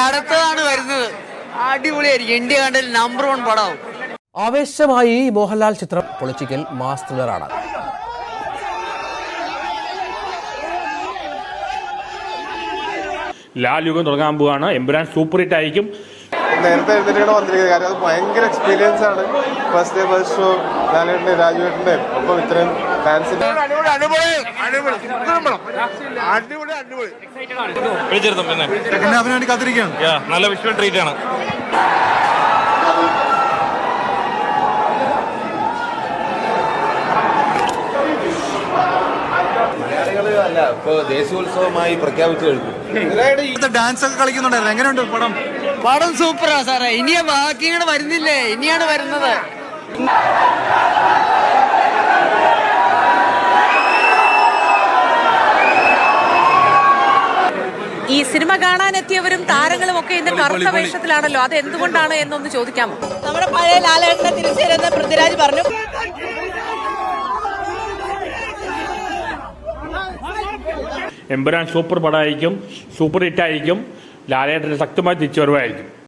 അടുത്തതാണ് വരുന്നത്. അടിപൊളിയായിരിക്കും. ഇന്ത്യ കണ്ടതിൽ നമ്പർ 1 പടവും. ആവേശമായി മോഹൻലാൽ ചിത്രം പൊളിറ്റിക്കൽ മാസ് ത്രില്ലറാണ്. ലാൽ യുഗം തുടങ്ങാൻ പോവാണ്. എമ്പുരാൻ സൂപ്പർ ഹിറ്റ് ആയിരിക്കും. നേരത്തെ എഴുന്നേറ്റാണ് വന്നിരിക്കുന്നത്. കാര്യം അത് ഭയങ്കര എക്സ്പീരിയൻസ് ആണ്. ഫസ്റ്റ് ഡേ ഫസ്റ്റ് ഷോ ലാലേട്ടൻ്റെ രാജുവേട്ടൻ്റെ ഒപ്പം ഇത്രയും ഫാൻസിന്റെ നല്ല വിഷ്വൽ ട്രീറ്റ് ആണ്. ഇപ്പൊ ദേശീയോത്സവമായി പ്രഖ്യാപിച്ചു കഴിഞ്ഞു. ഡാൻസ് ഒക്കെ കളിക്കുന്നുണ്ടായിരുന്നു. എങ്ങനെയുണ്ട് പടം? പടം സൂപ്പറാ സാറേ. ഇനിയാ ബാക്കി ഇങ്ങനെ വരുന്നില്ലേ, ഇനിയാണ് വരുന്നത്. ഈ സിനിമ കാണാനെത്തിയവരും താരങ്ങളും ഒക്കെ ഇന്ന് കറുത്ത വേഷത്തിലാണല്ലോ. അത് എന്തുകൊണ്ടാണ് എന്നൊന്ന് ചോദിക്കാമോ? നമ്മുടെ പഴയ ലാലേട്ടനെ തിരിച്ചു വരുന്ന പൃഥ്വിരാജ് പറഞ്ഞു. എമ്പുരാൻ സൂപ്പർ പടമായിരിക്കും, സൂപ്പർ ഹിറ്റ് ആയിരിക്കും. ലാലേട്ടൻ്റെ ശക്തമായ തിരിച്ചുവരവായിരിക്കും.